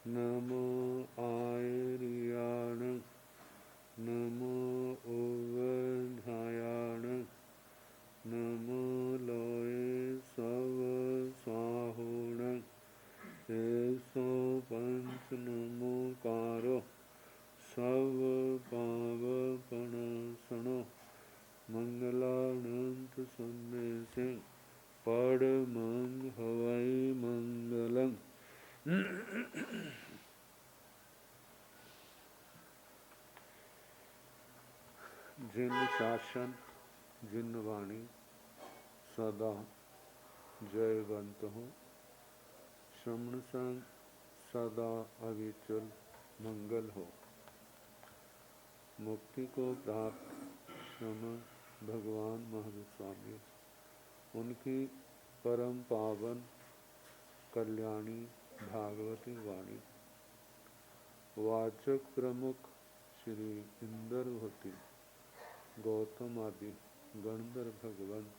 नमो आयर्याण नमो ओवधायाण नमो लोये सव स्वाहोण एसो पंच नमोकारो सव पावपणसणो मंगलानंत संदेशे पड़मंग हवै मंगलम्। जिन शासन जिन वाणी सदा जयवंत हो, श्रमण संग सदा अविचल मंगल हो। मुक्ति को प्राप्त श्रमण भगवान महावीर स्वामी उनकी परम पावन कल्याणी भागवती वाणी वाचक प्रमुख श्री इंद्रवती गौतम आदि गणधर भगवंत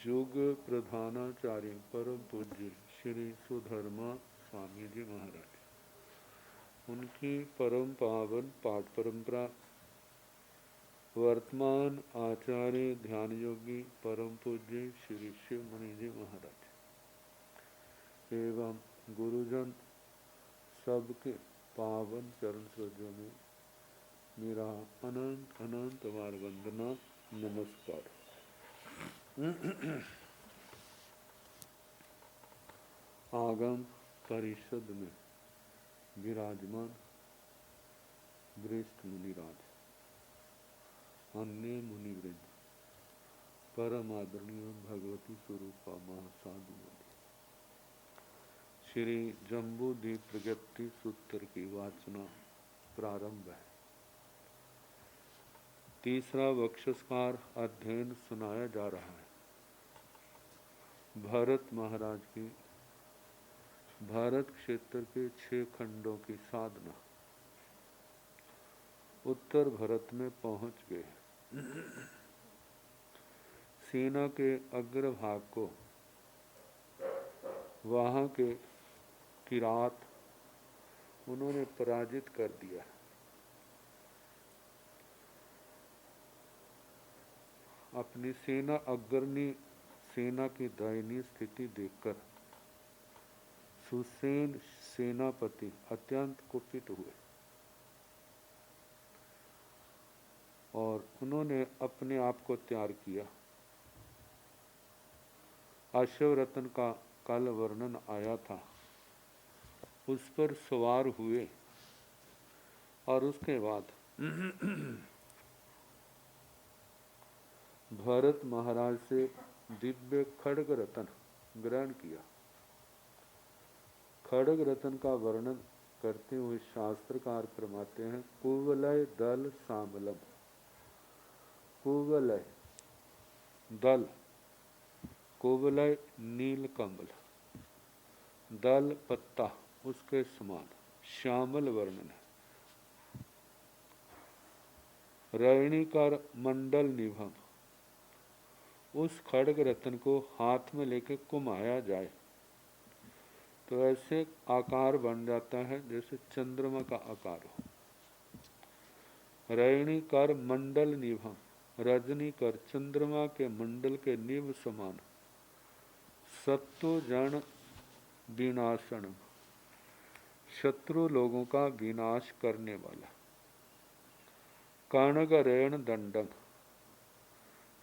युग प्रधानाचार्य परम पूज्य श्री सुधर्मा स्वामी जी महाराज उनकी परम पावन पाठ परंपरा वर्तमान आचार्य ध्यान योगी परम पूज्य श्री शिव मणि जी महाराज एवं गुरुजन सबके पावन चरण सरोजों में मेरा अनंत अनंत बार वंदना नमस्कार। आगम परिषद में विराजमान वरिष्ठ मुनिराज, अन्य मुनिवृंद, परम आदरणीय भगवती स्वरूपा महासाधु, श्री जम्बूद्वीप प्रगति सूत्र की वाचना प्रारंभ है। तीसरा वक्षस्कार अध्ययन सुनाया जा रहा है। भरत महाराज की भारत क्षेत्र के 6 खंडों की साधना उत्तर भारत में पहुंच गए। सेना के अग्रभाग को वहां के किरात उन्होंने पराजित कर दिया। अपनी सेना अग्रणी सेना की दयनीय स्थिति देखकर सुसेन सेनापति अत्यंत कुपित हुए और उन्होंने अपने आप को तैयार किया। अश्वरतन का कल वर्णन आया था, उस पर सवार हुए और उसके बाद भरत महाराज से दिव्य खड्ग रतन ग्रहण किया। खड्ग रतन का वर्णन करते हुए शास्त्रकार फरमाते हैं, कुवलय दल सामलम। कुवलय दल, कुवलय नील कमल, दल पत्ता उसके समान श्यामल वर्णन है। रैणीकर मंडल निभम, उस खड्ग रत्न को हाथ में लेके घुमाया जाए तो ऐसे आकार बन जाता है जैसे चंद्रमा का आकार हो। रैणी कर मंडल निभम, रजनी कर चंद्रमा के मंडल के निभ समान। सत्तु जन विनाशनम, शत्रु लोगों का विनाश करने वाला। कणग रेण दंडक,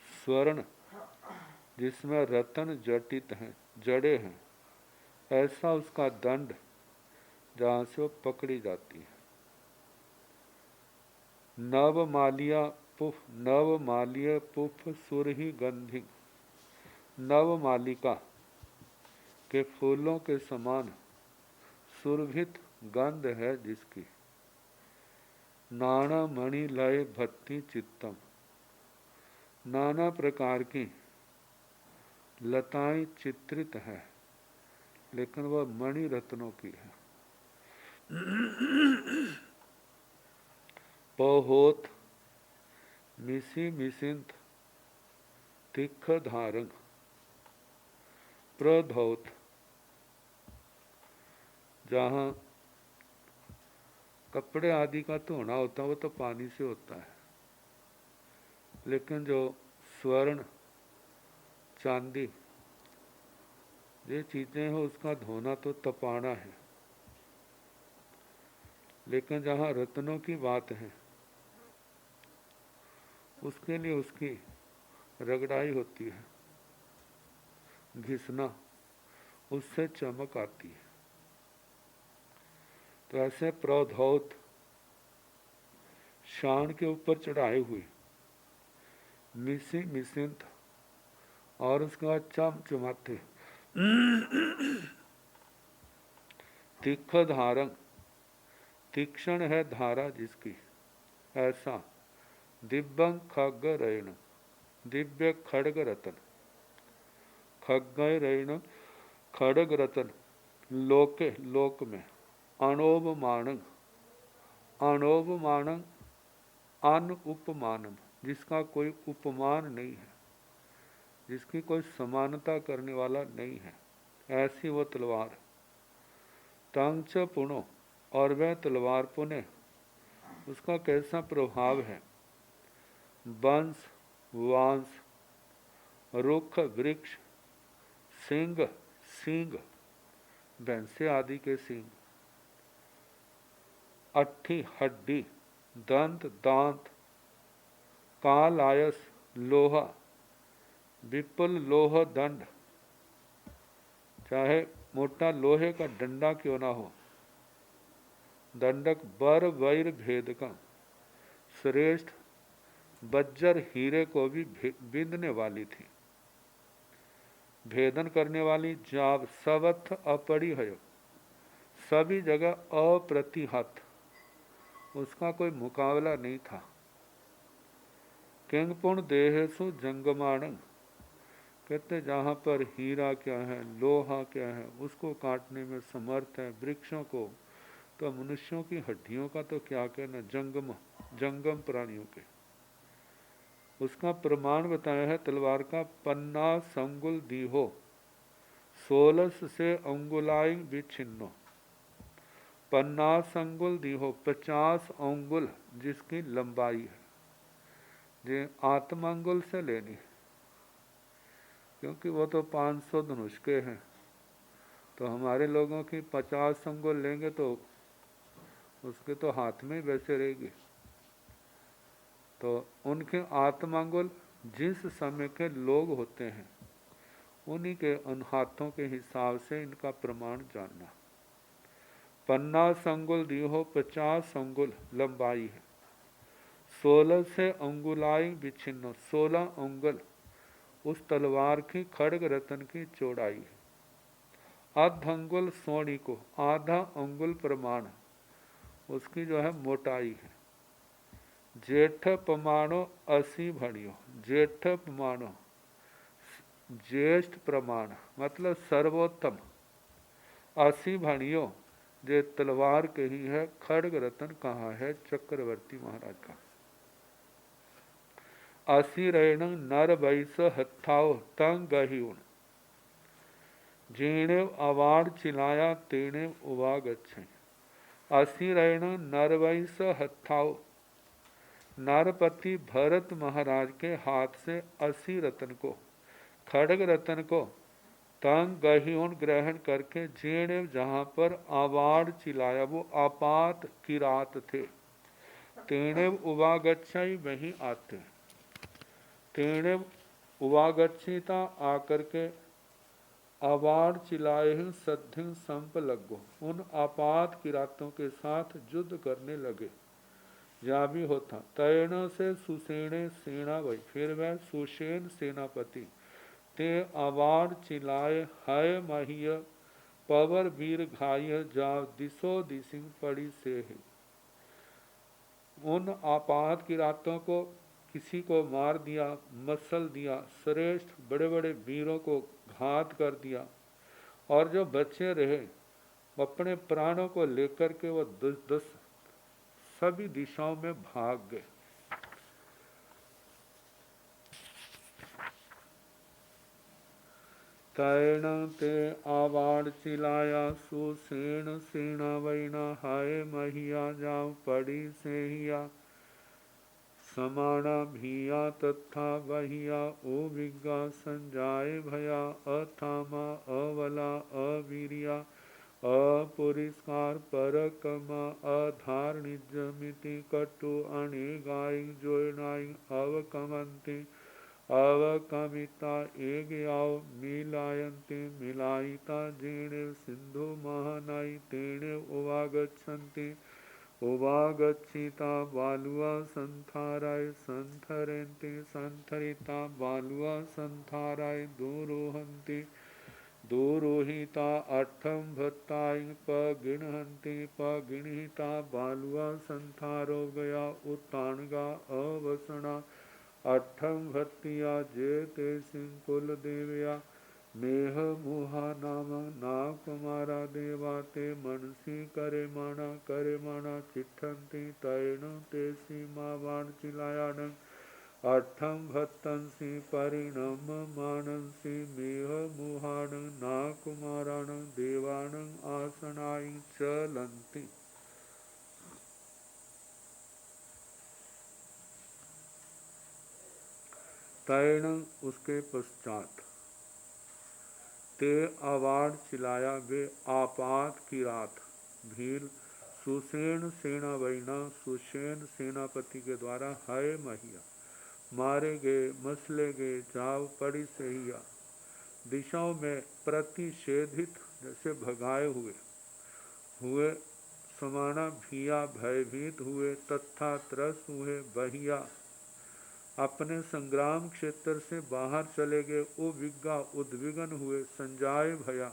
स्वर्ण जिसमें रतन जटित हैं, जड़े हैं, ऐसा उसका दंड जहां से वो पकड़ी जाती है। नवमालिया पुफ, नवमालिय पुफ सुरही गंधी, नवमालिका के फूलों के समान सुरभित गंध है जिसकी। नाना मणि लय भट्टी चित्तम, नाना प्रकार की लताएं चित्रित है लेकिन वह मणि रत्नों की है। पहोत मिसी मिसिंत तिख धारंग, प्रधौत जहाँ कपड़े आदि का धोना होता है वो तो पानी से होता है, लेकिन जो स्वर्ण चांदी ये चीज़ें हैं उसका धोना तो तपाना है। लेकिन जहाँ रत्नों की बात है उसके लिए उसकी रगड़ाई होती है, घिसना, उससे चमक आती है। तो ऐसे प्रौधौत शान के ऊपर चढ़ाए हुए मिसी मिसिंत और उसके बाद चमचमाते तीख धारंग, तीक्ष्ण है धारा जिसकी, ऐसा दिव्यं खग रैण, दिव्य खड़ग रतन, खग रैण खड़ग रतन, लोके लोक में, अनोपमानंग, अनोपमानंग अन उपमानम, जिसका कोई उपमान नहीं है, जिसकी कोई समानता करने वाला नहीं है, ऐसी वो तलवार। तंग च पुनो, और वह तलवार पुणे, उसका कैसा प्रभाव है। वंश वांस, रुख वृक्ष, सिंह सींग, भैंसे आदि के सींग, अट्ठी हड्डी, दंत दांत, काल आयस लोहा, विपुल लोह दंड, चाहे मोटा लोहे का डंडा क्यों ना हो, दंडक बर वैर भेद का, श्रेष्ठ बज्जर हीरे को भी बिंदने वाली थी, भेदन करने वाली, जाब सवथ अपरिहय, सभी जगह अप्रतिहत, उसका कोई मुकाबला नहीं था। किंगपुण देहेसु जंगमाणं, कहते जहाँ पर हीरा क्या है, लोहा क्या है, उसको काटने में समर्थ है। वृक्षों को तो, मनुष्यों की हड्डियों का तो क्या कहना, जंगम प्राणियों के। उसका प्रमाण बताया है तलवार का। पन्ना संगुल दीहो, 16 से अंगुलाई विच्छिन्नो, पन्ना संगुल दीहो, 50 अंगुल जिसकी लंबाई है, ये आत्मांगुल से लेनी, क्योंकि वो तो 500 धनुष के हैं, तो हमारे लोगों की 50 अंगुल लेंगे तो उसके तो हाथ में वैसे रहेगी। तो उनके आत्मांगुल जिस समय के लोग होते हैं उन्हीं के उन हाथों के हिसाब से इनका प्रमाण जानना। पन्ना संगुल दीहो, 50 अंगुल लंबाई है, 16 से अंगुलाई विच्छिन्न, 16 अंगुल उस तलवार की खड़ग रतन की चौड़ाई है। अर्ध अंगुल सोनी को, आधा अंगुल प्रमाण उसकी जो है मोटाई है। जेठ पमाणो 80 भणियो, जेठ पमाणो ज्येष्ठ प्रमाण मतलब सर्वोत्तम, 80 भणियो जे तलवार कही है। खड़ग रतन कहाँ है, चक्रवर्ती महाराज का। 80 रैण नर बैस हथाओ तंग गहिउन, जीणे अवाड़ चिलाया तेणे उवाग अच्छे। 80 रैण नर बैस हथाओ, नारपति भरत महाराज के हाथ से 80 रतन को, खड़ग रतन को तंग गहिउन ग्रहण करके, जीणे जहाँ पर आवाड़ चिलाया वो आपात किरात थे, तेणे उवागच्छाई वहीं आते, तेणे उवागच्छिता आकर के आवाड़ चिलाए सद्धिं संप लगो, उन आपात किरातों के साथ युद्ध करने लगे। जहाँ भी होता तैण से सुसेने सेना वही, फिर वह सुसेन सेनापति ते आवाड़ चिलाए हय महिय पवर वीर घाय, जाव दिशो दिसिंग पड़ी से है। उन आपात किरातों को किसी को मार दिया, मसल दिया, श्रेष्ठ बड़े बड़े वीरों को घात कर दिया, और जो बच्चे रहे अपने प्राणों को लेकर के वो 10 सभी दिशाओं में भाग गए। तैण ते आवाड़ चिलाया सुसेण सेना वैना हाय महिया जाओ पड़ी सेहिया समाना भिया तथा वहिया ओ विज्ञा संजाय भया अथामा अवला अवीरिया अपुरिस्कार परकमा अधारणिजमिति कटु अणिगाई जोयनाई अवकमंति अवकमिता एग्याव मिलायन्ति मिलायिता जीणे सिंधु महानाई तेणे उवागच्छन्ति उवागच्छिता बालुआ संथाराय संथरन्ति संथरिता बालुआ संथाराय दुरोहन्ति दुरोहिता अट्ठम भत्ताय पगिणहन्ति पगिणहिता बालुआ संथारो गया उत्तानगा अवसना अट्ठम भत्तिया जे ते सिंह कुल देवया मेह मुहा नाम ना कुमारा देवा ते मनसी करे माना चिट्ठन्ति तैण ते सीमा बाण चिलायान अट्ठम भत्तंसी परिणम मानसी मेह मुहान ना कुमारान देवान आसनाई चलंती। तैण उसके पश्चात ते आवाड़ चिलाया वे आपात की रात भील सुसेन सेना वैना सुसेन सेनापति के द्वारा हाय महिया मारे गए मसले गए जाव पड़ी सहिया दिशाओं में प्रतिषेधित जैसे भगाए हुए समाना भिया भयभीत हुए तथा त्रस्त हुए बहिया अपने संग्राम क्षेत्र से बाहर चले गए उविज्ञा उद्विग्न हुए संजाय भया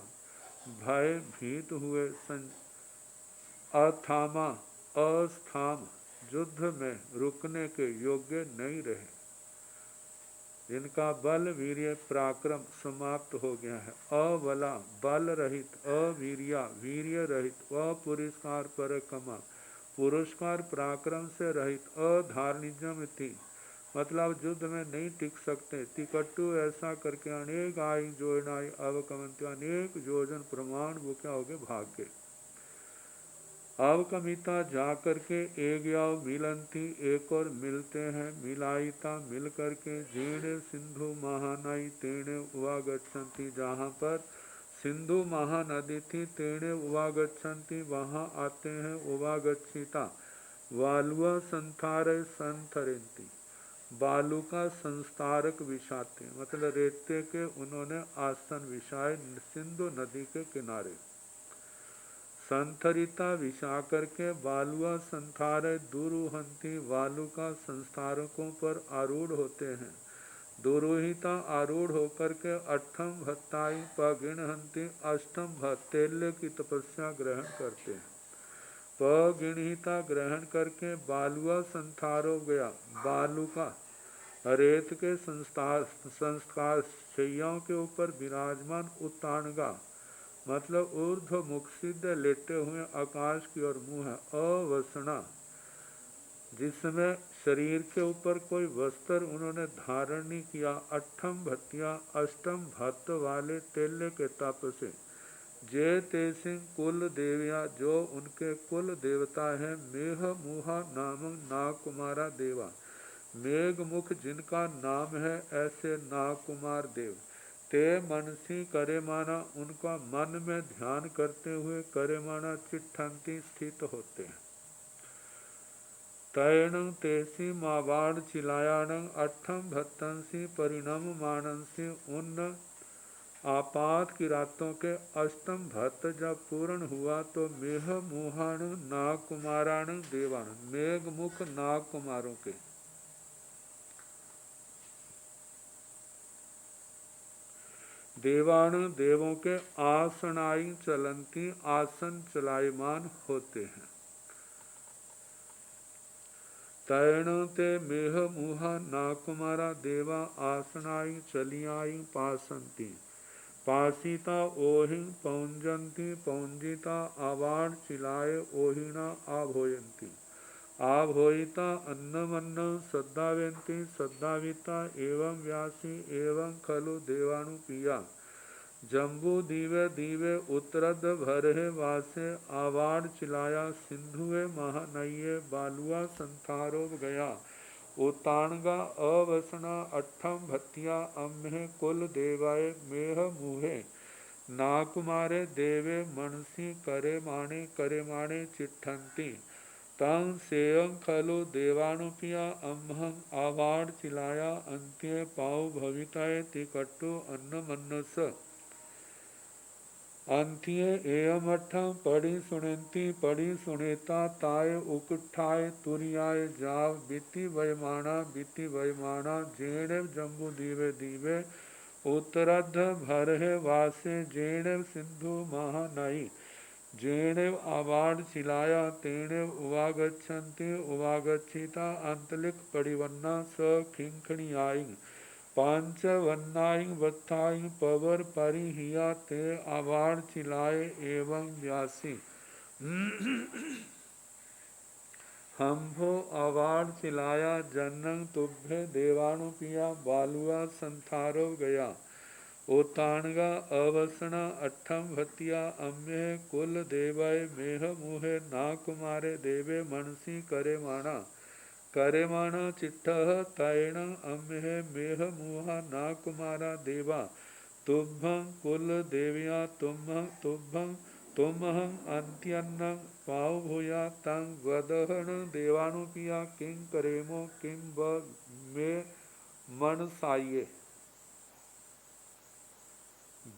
भय भीत हुए अथामा अस्थाम युद्ध में रुकने के योग्य नहीं रहे जिनका बल वीर्य पराक्रम समाप्त हो गया है अबला बल रहित अवीरिया वीर्य रहित अपुरस्कार परकमा पुरस्कार पराक्रम से रहित अधारणिजम थी मतलब युद्ध में नहीं टिक सकते तिकट्टू ऐसा करके अनेक आई जोड़नाई अवकमंत अनेक योजन प्रमाण वो क्या हो गए भाग के अवकमिता जाकर के एग्याव मिलंती एक और मिलते हैं मिलाइता मिल करके जीणे सिंधु महानाई तेणे उवागच्छन्ति जहाँ पर सिंधु महानदी थी तेणे उवागच्छन्ति वहाँ आते हैं उवागच्छिता वालुआ संथारे संथरिंती बालू का संस्तारक विछाते मतलब रेते के उन्होंने आसन विछाए सिंधु नदी के किनारे संथरिता विछा करके बालुआ संथारे दुरूहंती बालू का संस्तारकों पर आरूढ़ होते हैं दुरूहिता आरूढ़ होकर के अट्ठम भत्ताई पगिणहंती अष्टम भत्तेल्य की तपस्या ग्रहण करते हैं पगिणहिता ग्रहण करके बालुआ संथारो गया बालू का रेत के संस्कार शैयाओं के ऊपर विराजमान उत्तानगा मतलब ऊर्ध्व मुख सिद्ध लेटे हुए आकाश की ओर मुंह है अवसना जिसमें शरीर के ऊपर कोई वस्त्र उन्होंने धारण नहीं किया अट्ठम भत्तिया अष्टम भत्त वाले तेल्य के तप से जे तेसिंह कुल देविया जो उनके कुल देवता है मेह मुहा नाम नाकुमारा देवा मेघमुख जिनका नाम है ऐसे नाकुमार देव ते मनसी करे माना उनका मन में ध्यान करते हुए करे माना चिट्ठंती स्थित होते हैं तैण तेसी मावाड़ चिलायाण अट्ठम भत्तंसी परिणम मानसी उन आपात की रातों के अष्टम भत्त जब पूर्ण हुआ तो मेह मुहान नाकुमाराण देवान मेघमुख नाकुमारों के देवान देवों के आसनाई चलंती आसन चलायमान होते हैं तैण ते मेह मुहा नाकुमारा देवा आसनाई चलियाई पासंती पासीता ओहिं पौंजंती पौंजिता आवाड़ चिलाए ओहिना आभोयंती आभोयिता अन्नमन्न सद्दाव्यंती सद्दाविता एवं व्यासी एवं खलु देवानुपिया जम्बू दीवे दीवे उत्तरद भरे वासे, आवाड़ चिलाया सिंधुए महानये, बालुआ संथारो गया उताणगा अवसना, अट्ठम भतिया अम्हे कुल देवाय मेह मुहे, नाकुमारे देवे मनसी करे माणे चिट्ठंती, तंग सेयं खलु देवानुपिया अम्हं, आवाड़ चिलाया अंत्य पाऊ भविताय तिकट्टु अन्न मन्नस, अंतिये एयमठम पढ़ी सुनेती पढ़ी सुनेता, ताय उकठाय तुरियाय जाव, बीती वयमाना जेण जम्बू दीवे दीवे उत्तरध भरहे वासे, जेण सिंधु महानाई जेणेव आवाड़ चिलाया, तेणेव उवागच्छिता अंतलिक परिवन्ना, स खिंखणियाई पांच वन्नाई वत्थाई पवर परिहिया, ते आवाड़ चिलाए एवं व्यासी हम्भो आवाड़ चिलाया, जनंग तुभ्य देवानुपिया, बालुआ संथारो गया ओताणगा अवसना, अट्ठम भतिया अम्हे कुल देवय मेह मुहे, ना कुमारे देवे मनसी करे माना चिट्ठह, तैण अम्हे मेह मुहा, ना कुमारा देवा तुभं कुल देविया, तुम्हं अंत्यन्न पाव भूया, तंग वदहन देवानुपिया, किं करेमो किं ब मे मनसाये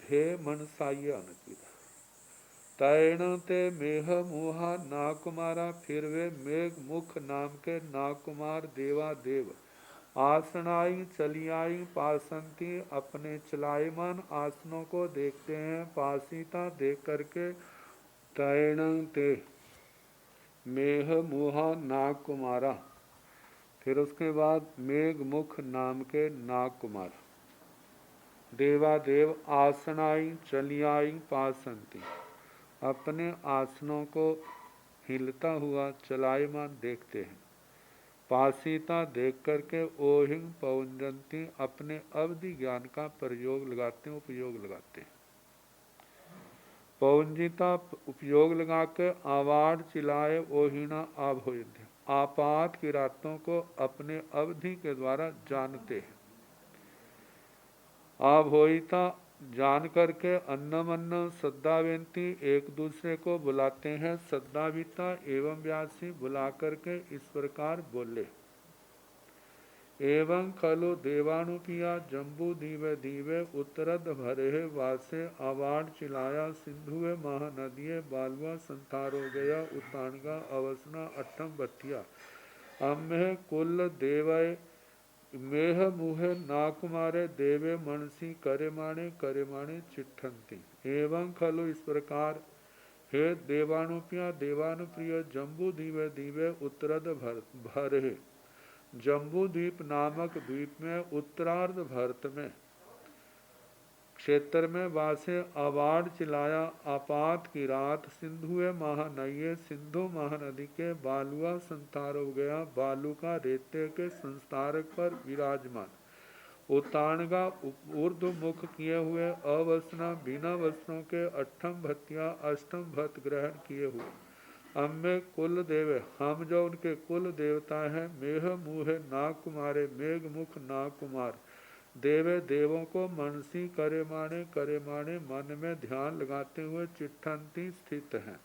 भे मनसाये अनुकीदा, तैण ते मेह मुहा नाकुमारा, फिर वे मेघ मुख नाम के नाकुमार देवा देव आसनाई चलियाई पासंती, अपने चलायमान आसनों को देखते हैं पासीता देख करके, तैण ते मेह मुहा नाकुमारा, फिर उसके बाद मेघ मुख नाम के नाकुमार देवादेव आसनाई चलियाई पासंती, अपने आसनों को हिलता हुआ चलायमान देखते हैं, पासीता देख करके ओहिंग पवंजंती, अपने अवधि ज्ञान का प्रयोग लगाते हैं, उपयोग लगाते हैं, पवंजिता उपयोग लगा के, आवाड़ चिलाए ओहिना आभोयंती, आपात की रातों को अपने अवधि के द्वारा जानते हैं, आभोयिता जान करके, अन्नमन्न सद्दावेंती एक दूसरे को बुलाते हैं, सद्दाविता एवं व्यासी बुला करके इस प्रकार बोले, एवं खलु देवानुपिया जम्बू दीवे दीवे उत्तरद भरे वासे, आवाड़ चिलाया सिंधुए महानदिये, बालुआ संथारो गया उताणगा अवसना, अट्ठम भतिया अम्हे कुल देवय मेह मुहे, नाकुमारे देवे मनसी करे माणे चिट्ठंती, एवं खलु इस प्रकार हे देवानुपिया देवानुप्रिय, जम्बू दीवे दीवे उत्तरद भरे, जम्बू द्वीप नामक द्वीप में उत्तरार्ध भरत में क्षेत्र में वासे, आवाड़ चिलाया आपात की रात, सिंधुए महानये सिंधु महानदी के, बालुआ संतारो गया बालू का रेते के संस्तारक पर विराजमान, उताणगा ऊर्ध्व मुख किए हुए, अवसना बिना वस्त्रों के, अट्ठम भतिया अष्टम भत ग्रहण किए हुए, अम्मे कुल देवे हम जो उनके कुल देवता हैं, मेह मुहे नाकुमारे मेघ मुख नाकुमार, देवे देवों को मनसी करे माने मन में ध्यान लगाते हुए चिट्ठंती स्थित हैं,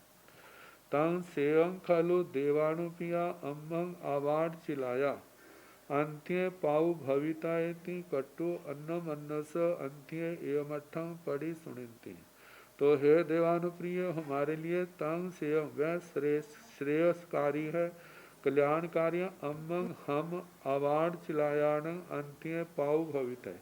तंग सेवं खलु देवानुपिया अम्मं आवाड़ चिलाया, अंत्य पाऊ भवितायति कट्टु अन्न मन्नस, अंत्य एवमठम पढ़ी सुनिंती, तो हे देवानुप्रिय हमारे लिए तंग सेवं वह श्रेयस्कारी है, कल्याणकारी, अम्मंग हम आवाड़ चिलायान अंत्य पाऊ भवित है,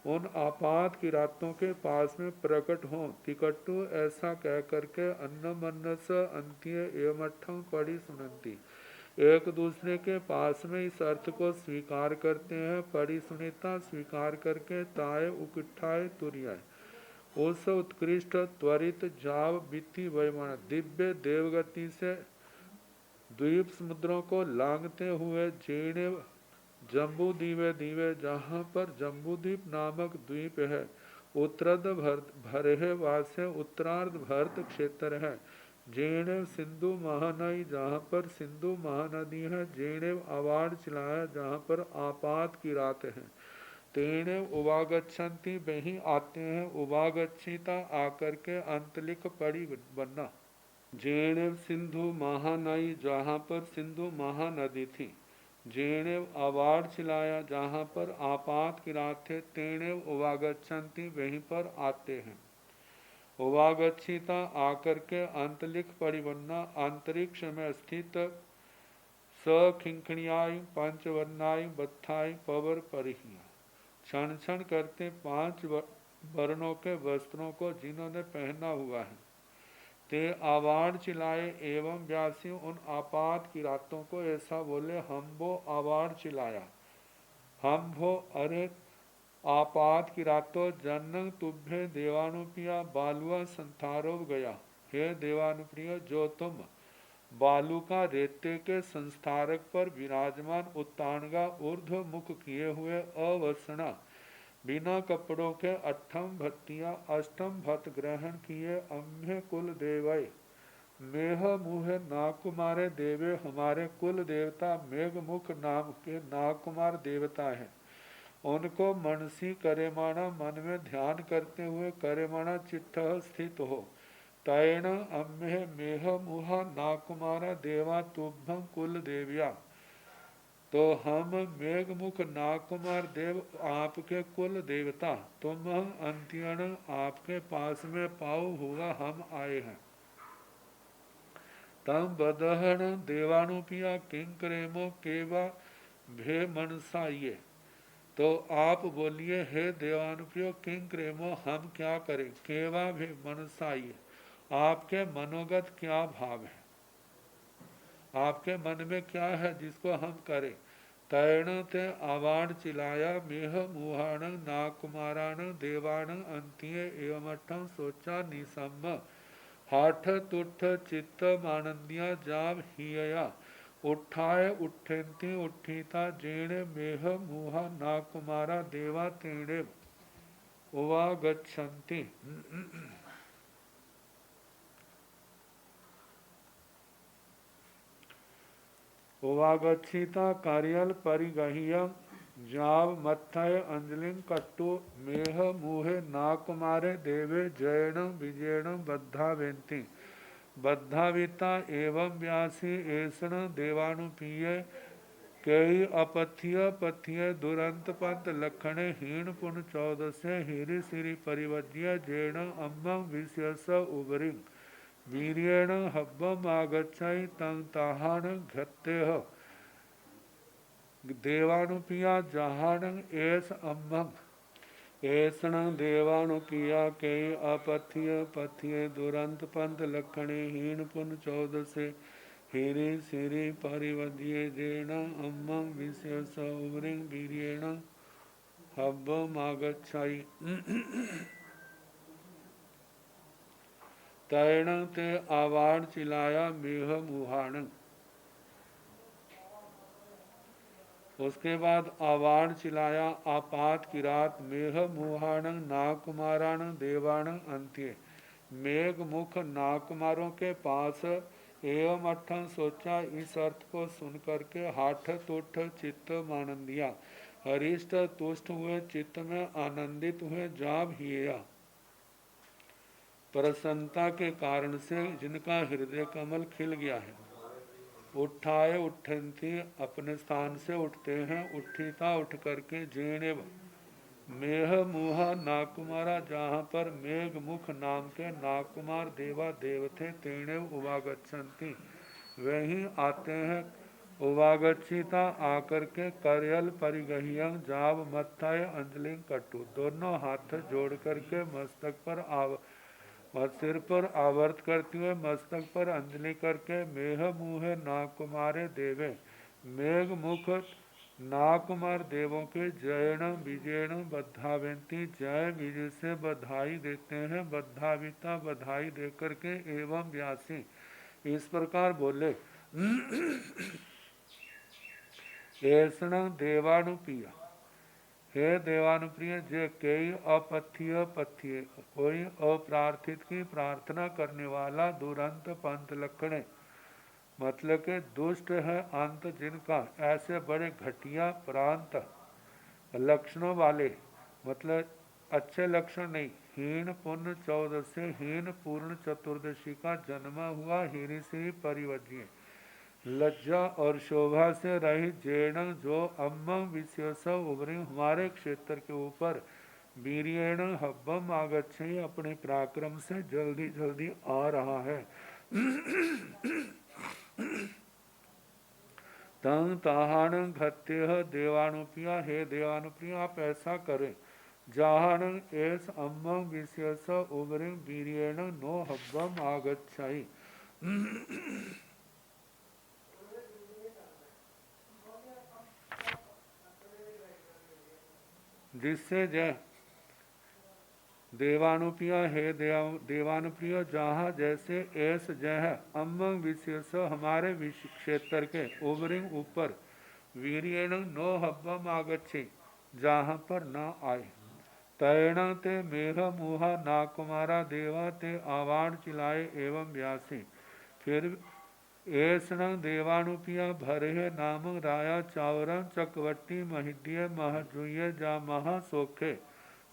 उन आपात की रातों के पास में प्रकट हों, तिकट्टु ऐसा कह करके, अन्न मन्नस अंत्य एवमठम पढ़ी सुनंती, एक दूसरे के पास में इस अर्थ को स्वीकार करते हैं, पढ़ी सुनीता स्वीकार करके, ताय उकिठाए तुरियाए उस उत्कृष्ट त्वरित जाव बीती वयमाना, दिव्य देवगति से द्वीप समुद्रों को लांघते हुए, जम्बू दीवे दीवे जहाँ पर जम्बूद्वीप नामक द्वीप है, उत्तरार्ध भरे वास्य उत्तरार्ध भरत क्षेत्र है। जेणे सिंधु महानदी जहाँ पर सिंधु महानदी है, जेणे अवार्ड चिलाया जहाँ पर आपात की रात है, तेणे उवागच्छन्ति वहीं आते हैं, उवागच्छिता आकर के अंतलिक पड़ी बनना। जेणे सिंधु महानदी जहाँ पर सिंधु महानदी थी, जेणे अवार्ड चिलाया जहाँ पर आपात की रात थे, तेणे उवागच्छन्ति वहीं पर आते हैं, उवागच्छिता आकर के अंतलिक परिवन्ना अंतरिक्ष में स्थित सखिंखणियाई पंचवर्णाई बत्थाई पवर परिहिया, क्षण क्षण करते 5 वर्णों के वस्त्रों को जिन्होंने पहना हुआ है, ते आवाड़ चिल्लाए एवं व्यासी उन आपात की रातों को ऐसा बोले, हम वो आवाड़ चिल्लाया, हम वो अरे आपात की रातों जन तुभ्य देवानुप्रिया बालुआ संथारोव गया, हे देवानुप्रिय जो तुम बालू का रेते के संस्थारक पर विराजमान उत्तानगा ऊर्ध्व मुख किए हुए अवसना बिना कपड़ों के अष्टम भत्तियां अष्टम भत ग्रहण किए अम्य कुल देवय मेह मुह नागकुमारे देवे, हमारे कुल देवता मेघमुख नाम के नागकुमार देवता है, उनको मनसी करेमाणा मन में ध्यान करते हुए करेमाणा चित्त स्थित हो, तैण अम्य मेह मुहा नागकुमारा देवा तुभ्यं कुल देविया, तो हम मेघमुख नागकुमार देव आपके कुल देवता तुम अंत्यण आपके पास में पाऊ हुआ हम आए हैं। तम बदहन देवानुपिया किंकरेमो केवा भे मनसाइये, तो आप बोलिए हे देवानुप्रियो किंकरेमो हम क्या करें, केवा भे मनसाइये आपके मनोगत क्या भाव है, आपके मन में क्या है जिसको हम करें। तैण ते आवाण चिलाया मेह मुहाण नाकुमाराण देवाण अंतिय एवं सोचा निसम हाठ तुठ चित्त मानंदिया जाव हिया उठाए उठेंती उठीता जेणे मेह मुहा नाकुमारा देवा तेणे उवागच्छन्ति। उवागच्छिता कार्यल परिगह्यम जाव मत्थय अंजलिं कट्टु मेह मुहे नाकुमारे देवे जयण विजयण बद्धावेन्ति बद्धाविता एवं व्यासी ऐसण देवानुपीय कई अपथ्य पथ्य दुरंत पंत लखणे हीण पुन 14 हीरी सिरी परिवज्य जैण अम्मं विशेष उबरिंग वीर्येण हब्बम आगच्छाई तं ताहान घत्तेह देवानुपिया जहानं एस अम्मं ऐसण देवानुपिया के अपथ्य पथ्य दुरंत पंथ लखणे हीन पुन 14 हीरी सिरी परिवध्य जेण अम्मं विशेष उबरिं वीर्येण हब्बम आगच्छाई तैण ते आवाण चिलाया मेह मुहाण। उसके बाद आवाण चिलाया आपात की रात मेह मुहाण नागकुमाराण देवाण अंत्य मेघ मुख नागकुमारों के पास एवं अठं सोचा। इस अर्थ को सुन करके हाठ तुठ चित्त मानंदिया हरिष्ट तुष्ट हुए चित्त में आनंदित हुए जाब हिया प्रसन्नता के कारण से जिनका हृदय कमल खिल गया है। उठाए उठनती अपने स्थान से उठते हैं, उठीता उठ करके जेणे मेह मुहा नागकुमारा जहाँ पर मेघ मुख नाम के नागकुमार देवा देव थे तेणे उवागच्छन्ति वहीं आते हैं। उवागच्छिता आकर के करयल परिगह्यं जाव मत्थाय अंजलि कट्टु दोनों हाथ जोड़ करके मस्तक पर सिर पर आवर्त करते हुए मस्तक पर अंजलि करके मेह मुहे नागकुमारे देवे मेघ मुख नागकुमार देवों के जयण विजयण बद्धावेंती जय विजय से बधाई देते हैं, बद्धाविता बधाई दे करके एवं व्यासी इस प्रकार बोले ऐसण देवानुपिया हे देवानुप्रिय, जे कई अपथ्य पथ्य, कोई अप्रार्थित की प्रार्थना करने वाला दुरंत पंथ लक्षण, मतलब के दुष्ट है अंत जिनका, ऐसे बड़े घटिया प्रांत लक्षणों वाले, मतलब अच्छे लक्षण नहीं, हीन पुण्य 14 से हीन पूर्ण चतुर्दशी का जन्मा हुआ हीरी से परिवज्य, लज्जा और शोभा से रहित जैन, जो अम्म विशेष उभरी हमारे क्षेत्र के ऊपर वीरेण हब्बम आगच्छे, अपने पराक्रम से जल्दी जल्दी आ रहा है। तंग ताहान घत्य देवानुप्रिया, हे देवानुप्रिया आप ऐसा करें, जहान एस अम्म विशेष उभरी वीरेण नो हब्बम आगच्छाई, जिससे जय देवानुप्रिय, हे देवानुप्रिय, जहाँ जैसे ऐस जय अम्म विशेष हमारे क्षेत्र के उबरिंग ऊपर वीरियण नो हब्बम आगच्छे, जहाँ पर न आए, तैण ते मेघ मुहा ना कुमारा देवा ते आवाण चिलाए एवं व्यासी, फिर ऐसन देवानुपिया भरे नाम राया चावरम चकवटी महिद्य महजुय जा महा सोखे,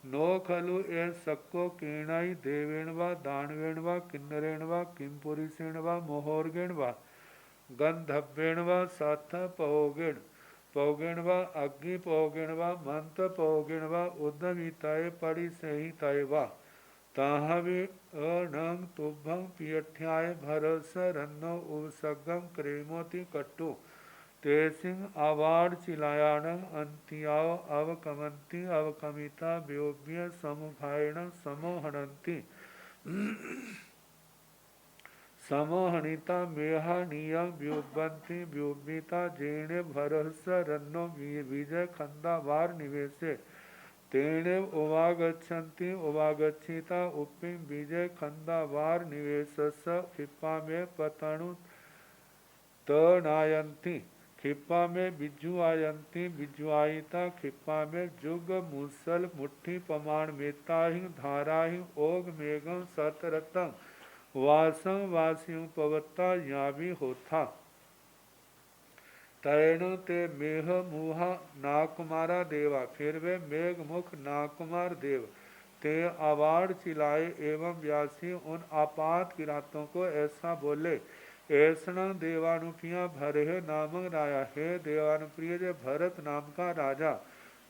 नो खलु ए सक्को कीणाई देवेण वा दानवेण वा किन्नरेण वा किंपुरुषेण वा मोहोर्गेण वा गंधव्येण वा साथ पहोगेण पौगेण वा अग्नि पौगेण वा मंत पौगेण वा उद्दमिताए पड़ी सही तय वा, ताहवे अनंग तुभं पियठ्याय भरस रन्नो उवसगम क्रेमोति कट्टु, तेसिंग आवाड़ चिलायाणं अंत्याव अवकमंती अवकमिता व्योव्य समुखायण समोहनंती, समोहनिता मेहानियं व्युबंती व्युबिता जेणे भरस रन्नो विजय खंदा वार निवेशे, तेणे उवागच्छन्ति उवागच्छिता उप्पिं विजय खंदावार निवेशस, खिप्पा में पतणु तनायन्ति, खिप्पा में बिजुआयन्ति बिजुआयिता, खिप्पा में जुग मूसल मुट्ठी पमाण मेताहि धाराहि ओग मेघं सतरतं, वासं वासियों पवत्ता यावी होथा, तैण ते मेघ मुहा नाकुमारा देवा, फिर वे मेघ मुख नाकुमार देव ते आवाड़ चिलाए एवं व्यासी उन आपात किरातों को ऐसा बोले, ऐसा देवानुप्रिया भरे नाम राया, हे देवानुप्रिय जो भरत नाम का राजा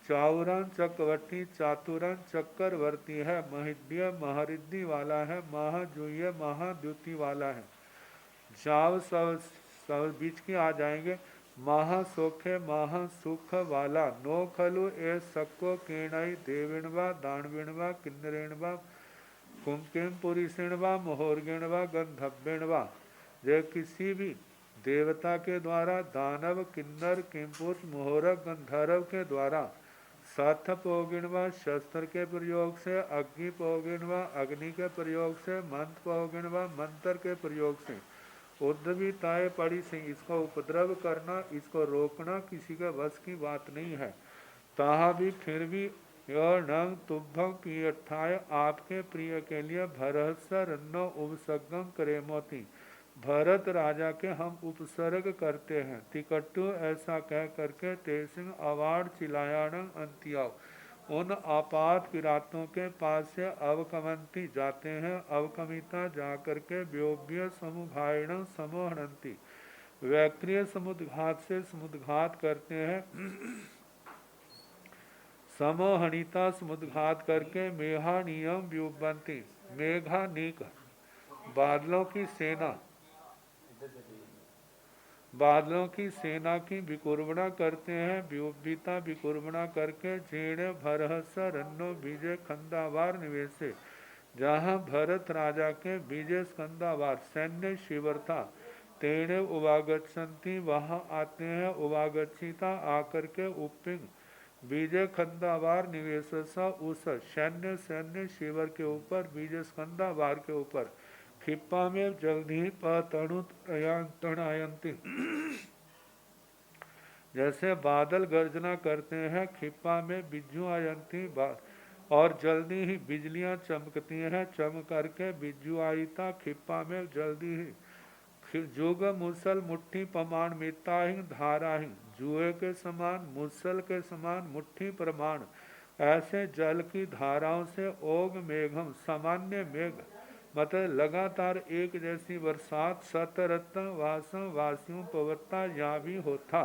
चाउरन चक्रवर्ती चातुरन चक्रवर्ती है, महिद्य महरिद्धि वाला है, महाजुय महाद्युति वाला है, जाव सब बीच के आ जाएंगे, महासोखे महासुख वाला, नो खलु ए सक्को केणई देविणवा दानविणवा किन्नरेणवा कुंकिम पुरुषिणवा मोहर्गिणवा गंधव्यणवा, जो किसी भी देवता के द्वारा दानव किन्नर किमपुरुष मोहरक गंधर्व के द्वारा साथ पोगिणवा शस्त्र के प्रयोग से, अग्नि पोगिणवा अग्नि के प्रयोग से, मंत्र पोगिणवा मंत्र के प्रयोग से, उद्धवी ताए पड़ी से, इसका उपद्रव करना इसको रोकना किसी के बस की बात नहीं है, ताहा भी फिर भी नंग तुभ्भं पियठाय आपके प्रिय के लिए भरस रन्नो उपसर्गम करेमोति, भरत राजा के हम उपसर्ग करते हैं, तिकट्टु ऐसा कह करके तेसिंग अवार्ड चिलायाणं अंत्याव, उन आपात किरातों के पास से अवकमंती जाते हैं, अवकमिता जाकर के व्योव्य समुघायण समोहनंती, वैक्रिय समुद्घात से समुद्घात करते हैं, समोहनिता समुद्घात करके मेहानियम व्युबंती, मेघानीक बादलों की सेना, बादलों की सेना की विकुर्बणा करते हैं, व्युबिता विकुर्बणा करके झेड़े भरहस रन्नो विजय खंदावार निवेशे, जहाँ भरत राजा के विजय स्कंदावार सैन्य शिविर था, तेणे उवागच्छन्ति वहाँ आते हैं, उवागच्छिता आकर के उपिंग विजय खंदावार निवेशसा उस सैन्य शिविर के ऊपर विजय स्कंदावार के ऊपर, खिप्पा में जल्द ही पतणुतयान्तनायन्ति, जैसे बादल गर्जना करते हैं, खिप्पा में बिज्जू आयंती और जल्दी ही बिजलियां चमकती हैं, चमक करके बिज्जू आईता खिप्पा में जल्दी ही जुग मुसल मुट्ठी प्रमाण मिताहिं धाराहिं, जुए के समान मुसल के समान मुट्ठी प्रमाण, ऐसे जल की धाराओं से ओग मेघम सामान्य मेघ मतलब लगातार एक जैसी बरसात सतरत्न वासम वासियों पवत्ता यहाँ भी होता।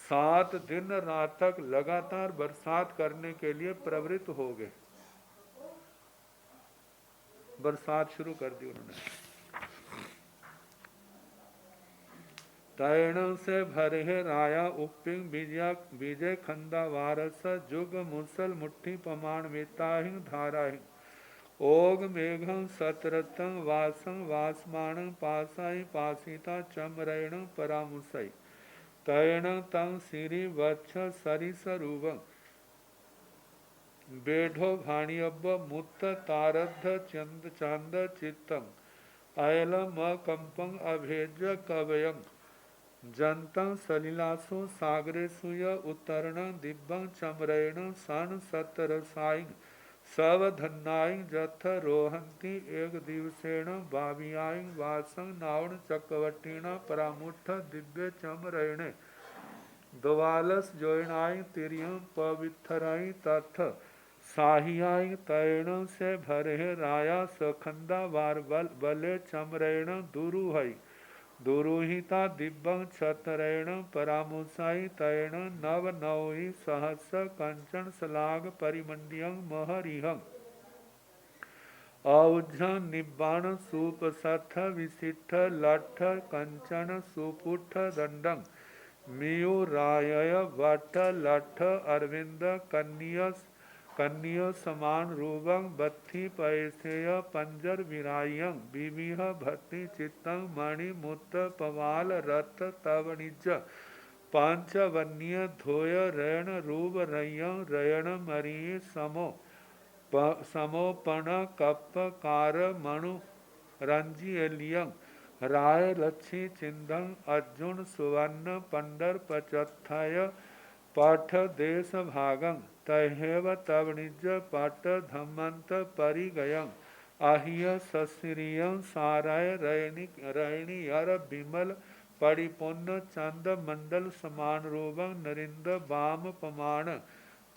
7 दिन रात तक लगातार बरसात करने के लिए प्रवृत्त हो गए, बरसात शुरू कर दी उन्होंने। तैण से भरे राया उपिंग विजय खंदा वारस, जुग मुसल मुट्ठी प्रमाण मिताहिं धाराहिं, ओग मेघं सतरतं वासं वासमानं पासाई पासिता चमरेण परामुसई, तैण तं सिरि वक्ष सरिसरूपं, बेढो भाणियब मुत्त तारद्ध चंद चित्तं, अयलम कंपं अभेज्य कवयं, जंतं सलिलासु सागरेषु य उत्तरण दिव्यं चमरेण सन सतरसाईं, सवधन्नाईं जथ रोहन्ति एक दिवसेण भावियाईं, वासं नावण चक्रवटीण परामुठ दिव्य चमरेणे, द्वालस जोयनाईं तिरियं पवित्थराईं तथ साहियाईं, तैण से भरे राया सखंदा वार बले चमरेण दुरुहई, दुरुहिता दिव्यं छतरेण परामुसाई, तैण नव नवहि सहस कंचन सलाग परिमंडियं महरिहं, औझं निब्बाण सुपसथ विसिठ लठ कंचन सुपुठ दंडं, मियुराय वट लठ अरविंद कन्य समान रूपं, बत्थि पैसेय पंजर विरायं, विविह भक्ति चित्तं मणिमुत पवाल रथ तव निज, पांचवन्य धोय रैण रूप रयं, रयण मरी समोपण कप कार मणु रंजियलियं, राय लच्छी चिंदं अर्जुन सुवर्ण पंडर पचथय पाठ देश भागं, तहेव तव निज पट धमंत परिगयं, आह्य सस्रियं साराय रैणियर विमल परिपुन्न चंद मंडल समान रूपं, नरिंद वाम पमाण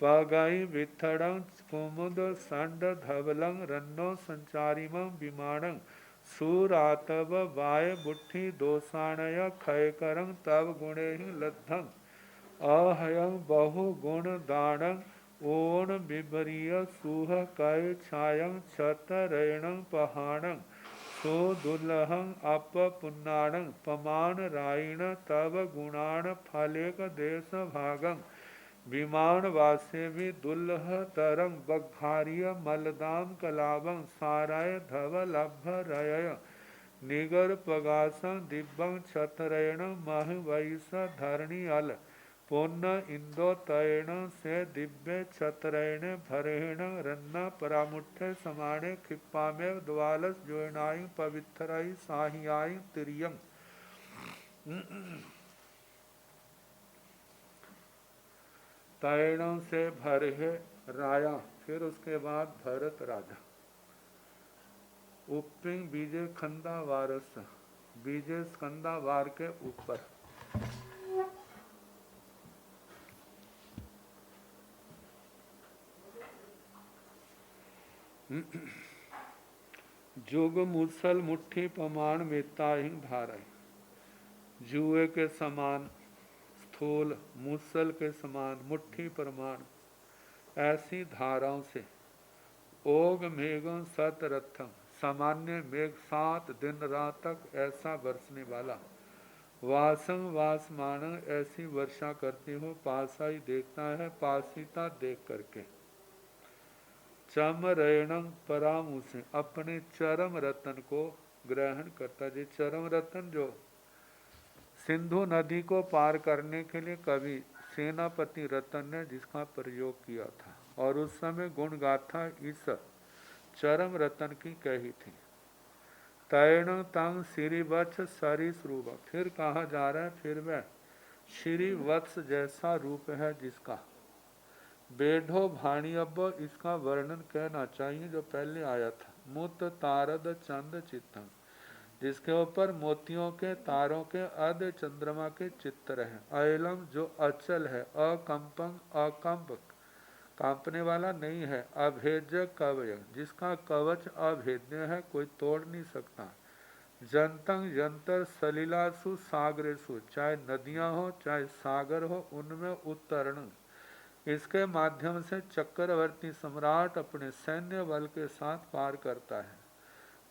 पगई विथड़ं, कुमुद संड धवलं रन्नो संचारिमं विमानं, सुरातव वाय बुट्ठी दोषाणय खयकरं, तव गुणेहि लद्धं अहयं बहु गुण दानं, ओण बिबरीय सुह कय छायं, छतरेणं पहाणं सुदुल्लहं अपपुन्नाणं, पमान रायण तव गुणाण फलेक देश भागं, विमान वासे भी दुल्लह तरंग, बघारिय मलदाम कलावं, साराय धव लभ रय, निगर पगासं दिव्यं छतरेण मह वैस धरणी अल, पुन्न इंदो तैण से दिव्य छतरेण भरेण, रन्ना परामुठे समाणे खिप्पा में द्वालस जोयनाई पवित्थराई साहियाई तिरियं। तैणों से भरे राया, फिर उसके बाद भरत राजा, उपिंग बीजे खंदा वारस, बीजे स्कंदा वार के ऊपर, जुग मुसल मुट्ठी प्रमाण मिताहिं धाराई, जुए के समान स्थूल, मुसल के समान मुट्ठी प्रमाण, ऐसी धाराओं से ओग मेघं सतरथम, सामान्य मेघ 7 दिन रात तक ऐसा बरसने वाला, वासं वासमान ऐसी वर्षा करती हो, पासाई देखता है पासिता देख करके, चमरेणं परामुसे अपने चरम रतन को ग्रहण करता। जी चरम रतन जो सिंधु नदी को पार करने के लिए कवि सेनापति रतन ने जिसका प्रयोग किया था, और उस समय गुण गाथा इस चरम रतन की कही थी। तैण तंग सिरिवक्ष सरिसरूप, फिर कहा जा रहा है, फिर वह श्री वत्स जैसा रूप है जिसका। बेढो भाणी, अब इसका वर्णन कहना चाहिए जो पहले आया था। मुत तारद चंद चित्तम, जिसके ऊपर मोतियों के तारों के अर्ध चंद्रमा के चित्र हैं। अयलम, जो अचल है। अकंपं, अकंपक, कांपने वाला नहीं है। अभेद्य कवय, जिसका कवच अभेद्य है, कोई तोड़ नहीं सकता। जंतंग, जंतर सलिलासु सागरेसु, चाहे नदियां हो चाहे सागर हो उनमें उतरण, इसके माध्यम से चक्रवर्ती सम्राट अपने सैन्य बल के साथ पार करता है।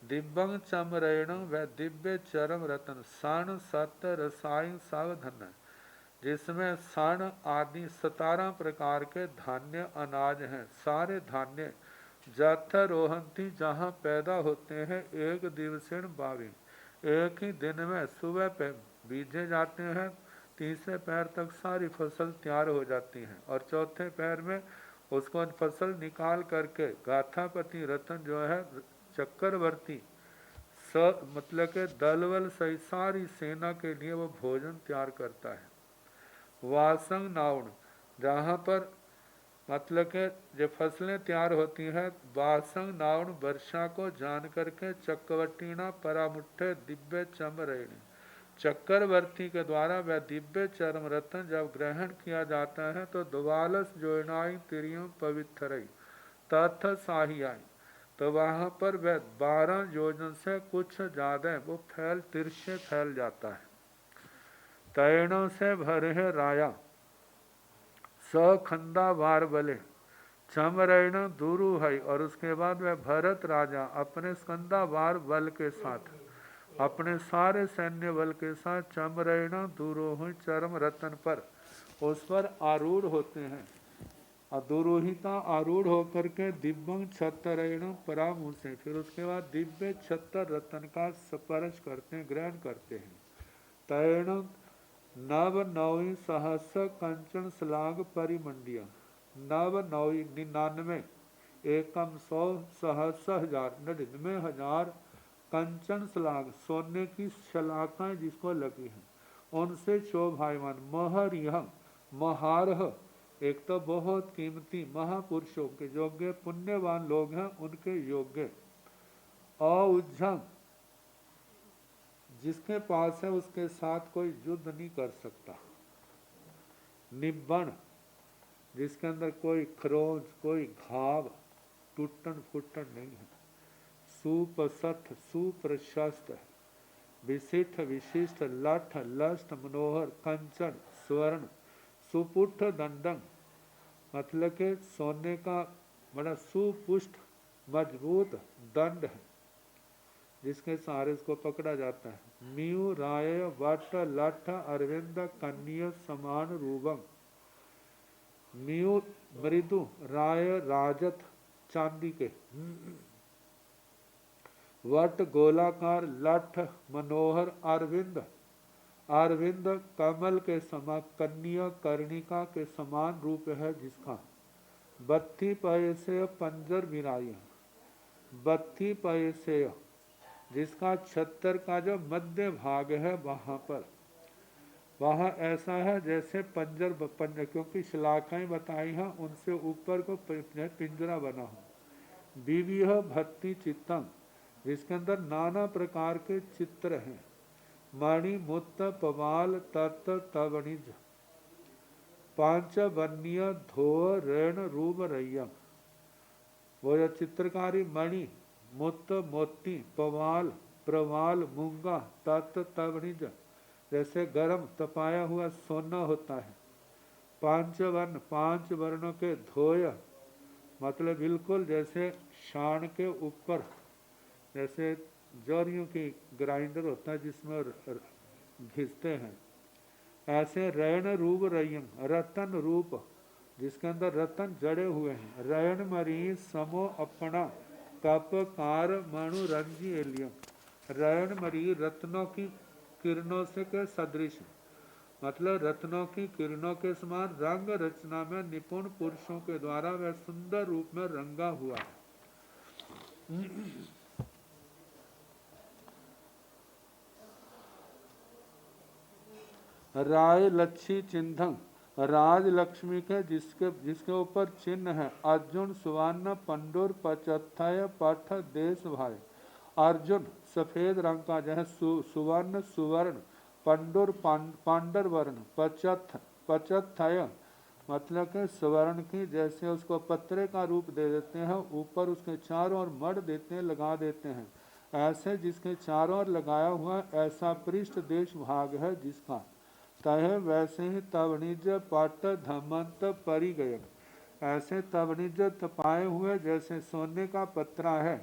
दिव्यं चमरेण, वह दिव्य चरम रतन। षण सत्य रसायन सावधन, जिसमें षण आदि 17 प्रकार के धान्य अनाज हैं। सारे धान्य जाथरोहंती, जहाँ पैदा होते हैं, एक दिवसीण बावी, एक ही दिन में सुबह पे बीजे जाते हैं। तीसरे पैर तक सारी फसल तैयार हो जाती है और चौथे पैर में उसको फसल निकाल करके गाथापति रतन जो है चक्रवर्ती मतलब के दलबल सहित सारी सेना के लिए वो भोजन तैयार करता है। वासंग नाउण, जहाँ पर मतलब के जो फसलें तैयार होती हैं, वासंग नाउण, वर्षा को जान करके चक्रवर्तीना परामुठे दिव्य चमरेणी, चक्रवर्ती के द्वारा वह दिव्य चरम रत्न जब ग्रहण किया जाता है तो द्वालस जोनाई तिरियम पवित्रई तथ साहियाई, तो वहाँ पर वह 12 योजन से कुछ ज्यादा वो तिरछे फैल जाता है। तैणों से भरे है राया, सखंदा वार बले चमरण दुरु है, और उसके बाद वह भरत राजा अपने स्कंदा वार बल के साथ, अपने सारे सैन्य बल के साथ चमरण दुरोह चरम रतन पर उस पर आरूढ़ होते हैं। दुरोहिता आरूढ़ होकर के दिव्यं छत्तरेण परामु से, फिर उसके बाद दिव्य छत्तर रतन का स्पर्श करते हैं, ग्रहण करते हैं। तैण नव नवी सहस्र कंचन स्लाग परिमंडिया, नव नवी 99, एकम 100, सहस्र 1000, 99,000 कंचन स्लाग, सोने की शलाखाएं जिसको लगी हैं, उनसे शोभायमान। महरिह, महारह, एक तो बहुत कीमती महापुरुषों के योग्य पुण्यवान लोग हैं उनके योग्य। औज्झम, जिसके पास है उसके साथ कोई युद्ध नहीं कर सकता। निब्बण, जिसके अंदर कोई खरोंच कोई घाव टूटन फुटन नहीं है। सुपसथ, सुप्रशस्त, विशिष्ट विशिष्ट, लठ लस्ट मनोहर, कंचन स्वर्ण, सुपुष्ट दंडन, मतलब के सोने का बड़ा सुपुष्ट मजबूत दंड है जिसके सहारे इसको पकड़ा जाता है। म्यू राय वट लठ अरविंद कन्या समान रूपम, म्यू मृदु, राय राजत चांदी के, वट गोलाकार, लठ मनोहर, अरविंद अरविंद कमल के समान, कन्या कर्णिका के समान रूप है जिसका। बत्ती पैसे पंजर बिराई, बत्ती पैसे जिसका छत्तर का जो मध्य भाग है वहाँ पर, वहाँ ऐसा है जैसे पंजर, क्योंकि शलाखाएं बताई हैं उनसे ऊपर को पिंजरा बना हो। विविह भक्ति चित्तम, जिसके अंदर नाना प्रकार के चित्र हैं। मणि मुत्त पवाल तत्त तवणिज, पांच वन्य धो ऋण रूप रैयम, वो जो चित्रकारी मणि मुत्त मोती, पवाल प्रवाल मूंगा, तत्त तवणिज, जैसे गर्म तपाया हुआ सोना होता है। पांच वर्ण, 5 वर्णों के धोय, मतलब बिल्कुल जैसे शान के ऊपर जैसे जोरियों की ग्राइंडर होता है जिसमें घिसते हैं, ऐसे रैन रूप रयम, रतन रूप, जिसके अंदर रतन जड़े हुए हैं। रैन मरी समो अपना कप कार मणु रंजी एलियम, रैन मरी रत्नों की किरणों से के सदृश, मतलब रत्नों की किरणों के समान रंग रचना में निपुण पुरुषों के द्वारा वह सुंदर रूप में रंगा हुआ है। राय लक्ष्मी चिन्हं, राज लक्ष्मी के जिसके ऊपर चिन्ह है। अर्जुन सुवर्ण पंडुर पचथय पठ देश भाई। अर्जुन सफेद रंग का जो है, सुवर्ण सुवर्ण, पंडुर पांडर वर्ण, पचथय मतलब कि स्वर्ण की जैसे उसको पत्रे का रूप दे देते हैं, ऊपर उसके चारों ओर मड़ देते हैं, लगा देते हैं, ऐसे जिसके चारों ओर लगाया हुआ ऐसा पृष्ठ देश भाग है जिसका। तह वैसे ही तवनिज पट धमंत परिगयन, ऐसे तवनिज तपाए हुए जैसे सोने का पत्रा है,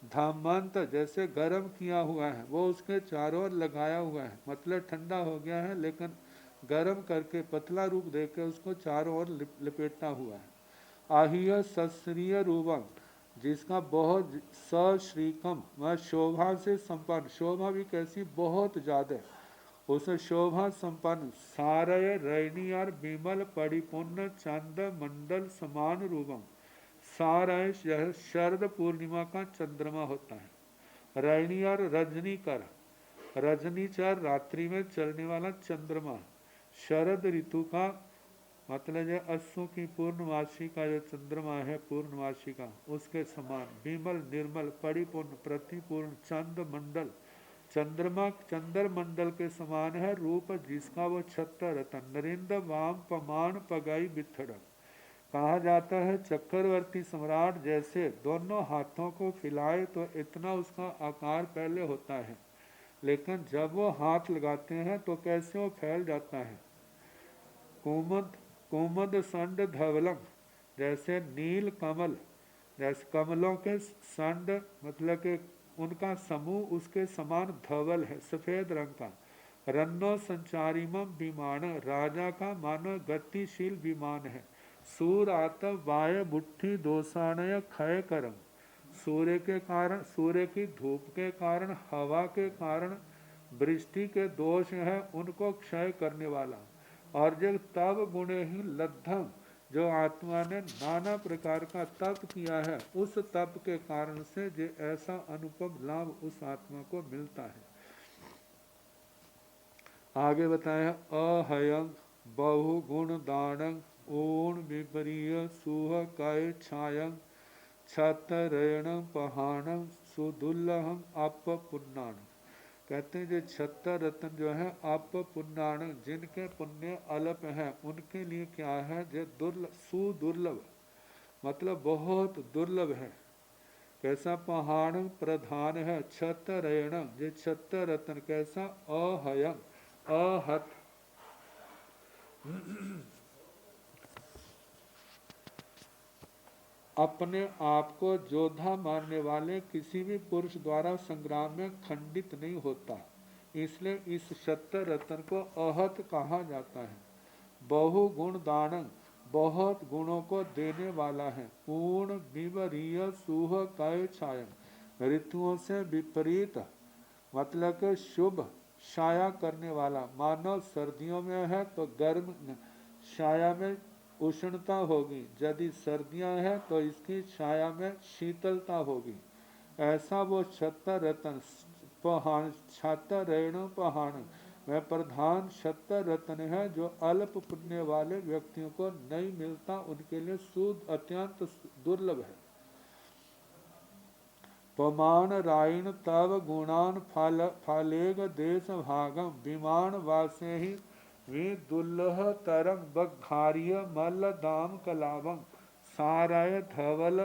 धमंत जैसे गर्म किया हुआ है, वो उसके चारों ओर लगाया हुआ है, मतलब ठंडा हो गया है लेकिन गर्म करके पतला रूप देकर उसको चारों ओर लपेटा हुआ है। आहिय सस्त्रीय रूपम, जिसका बहुत सश्रीकम वह शोभा से संपन्न, शोभा भी कैसी बहुत ज्यादा, उस शोभा संपन्न सारय रैनी और विमल परिपूर्ण चंद मंडल समान रूपम। सारय शरद पूर्णिमा का चंद्रमा होता है, रैनी और रजनी कर, रजनीचर रात्रि में चलने वाला चंद्रमा, शरद ऋतु का मतलब है अस्सों की पूर्णमासी का जो चंद्रमा है पूर्णमासी का, उसके समान विमल निर्मल परिपूर्ण प्रतिपूर्ण चंद मंडल, चंद्रमा चंद्र मंडल के समान है रूप जिसका वो छत्र रतन नरिंद वाम पमान पगाई बिथड़। कहा जाता है चक्रवर्ती सम्राट जैसे दोनों हाथों को फैलाए तो इतना उसका आकार पहले होता है, लेकिन जब वो हाथ लगाते हैं तो कैसे वो फैल जाता है। कुमुद कुमुद संड धवलम, जैसे नील कमल, जैसे कमलों के संड मतलब के उनका समूह उसके समान धवल है सफेद रंग का। रन्नो संचारिमम विमान, राजा का मानो गतिशील विमान है। सूर आत वाय मुट्ठी दोषाणय क्षय करम, सूर्य के कारण, सूर्य की धूप के कारण, हवा के कारण वृष्टि के दोष है उनको क्षय करने वाला। और जो तप गुणे ही लद्धम, जो आत्मा ने नाना प्रकार का तप किया है उस तप के कारण से जो ऐसा अनुपम लाभ उस आत्मा को मिलता है। आगे बताया अहयं बहुगुण दानं ऊण विपरीय सुह काय छायं छतरेण पहाणं सुदुल्लहं अप पुण्णान। कहते हैं जो 76 रत्न जो है अप पुण्णान, जिनके पुण्य अल्प है उनके लिए क्या है जो दुर्लभ, सुदुर्लभ मतलब बहुत दुर्लभ है। कैसा पहाड़ प्रधान है, छतरेण जो 76 रत्न कैसा अहयं अहत अपने आप को योद्धा मानने वाले किसी भी पुरुष द्वारा संग्राम में खंडित नहीं होता, इसलिए इस 70 रत्न को अहत कहा जाता है। बहुगुण दानंग, बहुत गुणों को देने वाला है। पूर्ण विवरीय सुह कय छायं, ऋतुओं से विपरीत मतलब के शुभ छाया करने वाला। मानो सर्दियों में है तो गर्म छाया में उष्णता होगी, यदि सर्दियां हैं तो इसकी छाया में शीतलता होगी। ऐसा वो 76 रत्न पहाड़, 76 रेणु पहाड़ वह प्रधान 76 रत्न है जो अल्प पुण्य वाले व्यक्तियों को नहीं मिलता, उनके लिए शुद्ध अत्यंत दुर्लभ है। पमान रायण तव गुणान फालेग देश भागम, विमान वासे ही वे दुल्लह तरम बघार्य मल्ल दाम कलावम, सारय धवल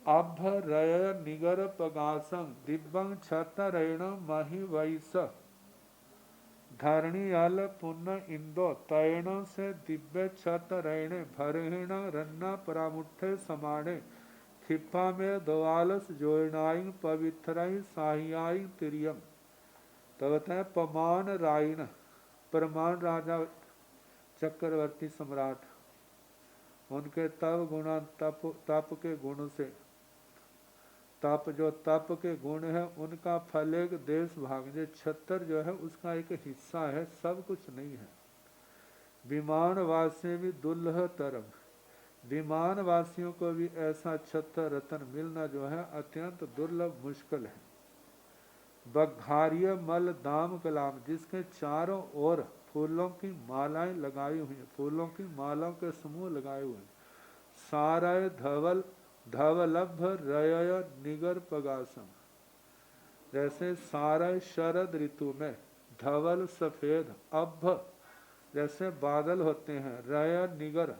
अभ्रय निगर पगासं, दिव्यं छतरेण मही वैस, धरणी अल पुण्य इंदो तैण से दिव्य छतरेण भरेण रन्ना परामुठे समाणे, खिप्पा में दवालस जोड़नाई पवित्राई साहियाई तिरियम। तो बताए पमान रायण, परमान राजा चक्रवर्ती सम्राट, उनके तप गुणा तप के गुण से, तप जो तप के गुण है उनका फल एक देश भाग, जो 76 जो है उसका एक हिस्सा है, सब कुछ नहीं है। विमान वासी भी दुल्लह तरम, विमान वासियों को भी ऐसा 76 रत्न मिलना जो है अत्यंत दुर्लभ मुश्किल है। बघार्य मल दाम कलाम, जिसके चारों ओर फूलों की मालाएं लगाई हुई, फूलों की मालाओं के समूह लगाए हुए। सारय धवल धवलभ रय निगर पगासम, जैसे सारय शरद ऋतु में, धवल सफेद, अभ जैसे बादल होते हैं, रय निगर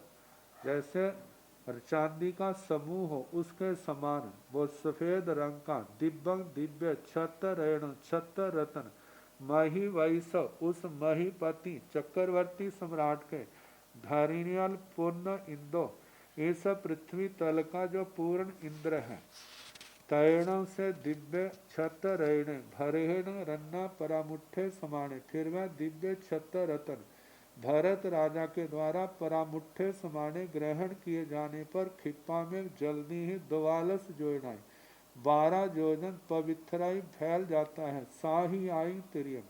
जैसे चांदी का समूह हो उसके समान वो सफेद रंग का, दिव्यं दिव्य, छत्र छत्र रतन, मही वैस उस महीपति चक्रवर्ती सम्राट के, धरिणियल पूर्ण इंदो इस पृथ्वी तल का जो पूर्ण इंद्र है, तैर्ण से दिव्य छत्र भरेण रन्ना परामुठे समाने, फिर वह दिव्य छत्र रतन भरत राजा के द्वारा परामुठे समाने ग्रहण किए जाने पर खिप्पा में जल्दी ही द्वालस जोड़ाई 12 जोजन पवित्राई फैल जाता है। साही आई तिरियम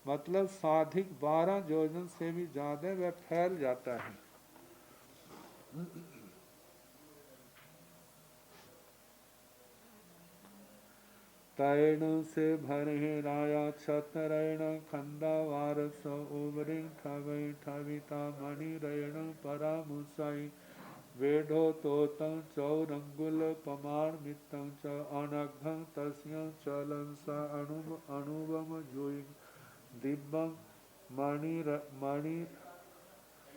मतलब साधिक 12 जोजन से भी ज्यादा वह फैल जाता है। तैर्ण से भरे राया छतरण खंदा वारस उबरी ठवै ठविता मणि रण परामुसाई, वेढो तोतं चौरंगुल पमाण मित्तं च अनघं तस्य चलं स अणुवम जुई, दिव्यं मणि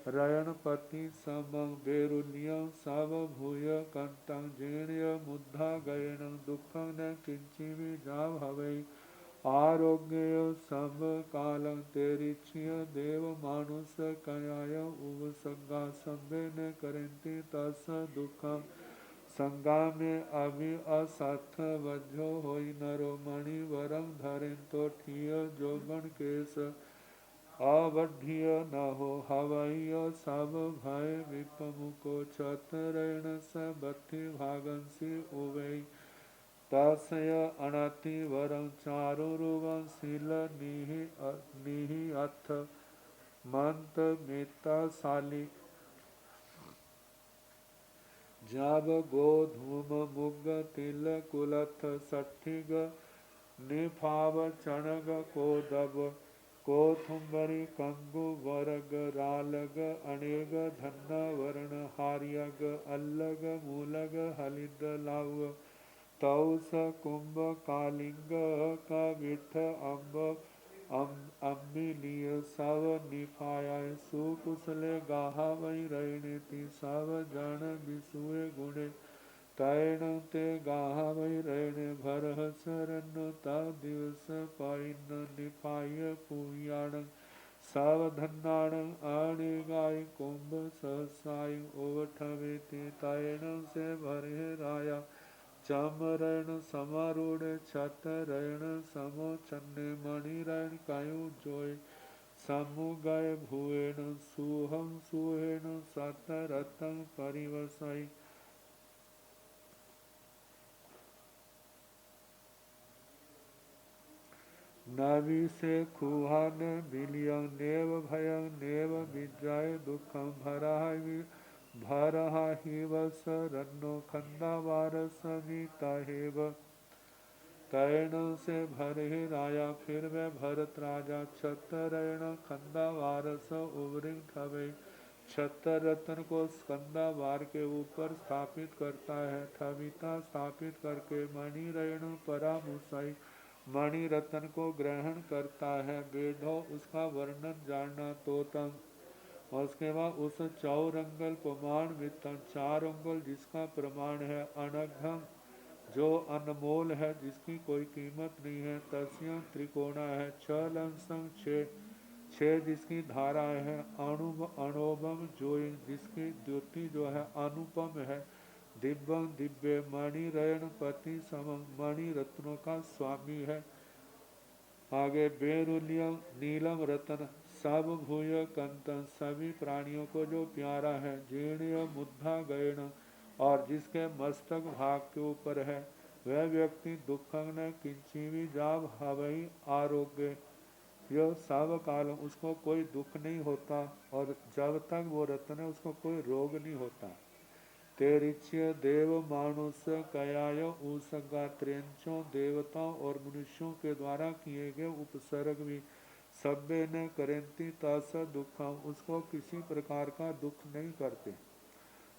रयणपति समं बेरुल्यं सवभूय कंतं जीर्ण्य मुद्धा गयनं दुःखं न किंचिवि जाव हवै, आरोग्य सब कालं तेरिच्य देव मानुष कयाय उव संगा संबे न करंति तस दुःखं, संगा में अभि असथ वज्रो होई नरो मणि वरम धरें तो ठिय जोबन केश, अवध्य न हो हवैय सब भय विपमुको छतरण स बथि भागंसी उवै, तस्य अनति वरं चारुरुवं शील निहि अथ मंत मेताशाली, जब गो धूम मुग तिल कुलथ सठिग निफाव चणग को दब, कोथुम्बरी कंगु वरग रालग अनेग धन्ना वर्ण हार्यग अल्लग मूलग हलिद लाव, तौस कुंभ कालिंग कविठ अम्ब अम्बिलिय सव निफाया, सुकुसले गाहा वै रैणेति सव जन विसुए गुणे, तैण ते गाहा वै रैणे भरह सरन ता दिवस पाइन निपाय पुयाण, सावधन्नाण आणे गाय कुंभ सहसाय ओवठवे ते, तैण से भरे राया चमरण समारूढ़ छत रण समो चन्ने मणि रण कायु जोय, समु गय भुएण सुहम सुहेण सत रतन परिवसाई, नवी से खुहान बिलियं नेव भयं नेव विजय दुखं भरहा ही वस रन्नो खंदा वारस मीता हेव, तैण से भरे राया फिर वह भरत राजा छतरण खंदा वारस उबरिंग ठवे, छतर रत्न को स्कंदा वार के ऊपर स्थापित करता है, ठविता स्थापित करके मणि रण परामुसाई मणि रत्न को ग्रहण करता है, वेदो उसका वर्णन जानना, तोतम और उसके बाद उस चौरंगल प्रमाण वित्तम 4 अंगुल जिसका प्रमाण है, अनघम जो अनमोल है जिसकी कोई कीमत नहीं है, तस्यं त्रिकोणा है, 6 लंसम 6 जिसकी धारा है, अणोबम जो जिसकी द्युति जो है अनुपम है, दिव्यं दिव्य मणि रयन पति समम मणि रत्नों का स्वामी है। आगे बेरुलियम नीलम रतन सब भूय कंतन सभी प्राणियों को जो प्यारा है, जीर्ण मुद्धा गयण और जिसके मस्तक भाग के ऊपर है, वह व्यक्ति दुखं न किंचिवी जाव हवई आरोग्य, यह सब काल उसको कोई दुख नहीं होता और जब तक वो रत्न है उसको कोई रोग नहीं होता। तेरिच्य देव मानुष कयाय उसगा त्रेंचों देवताओं और मनुष्यों के द्वारा किए गए उपसर्ग भी सभ्य न करेंती तास दुखम, उसको किसी प्रकार का दुख नहीं करते।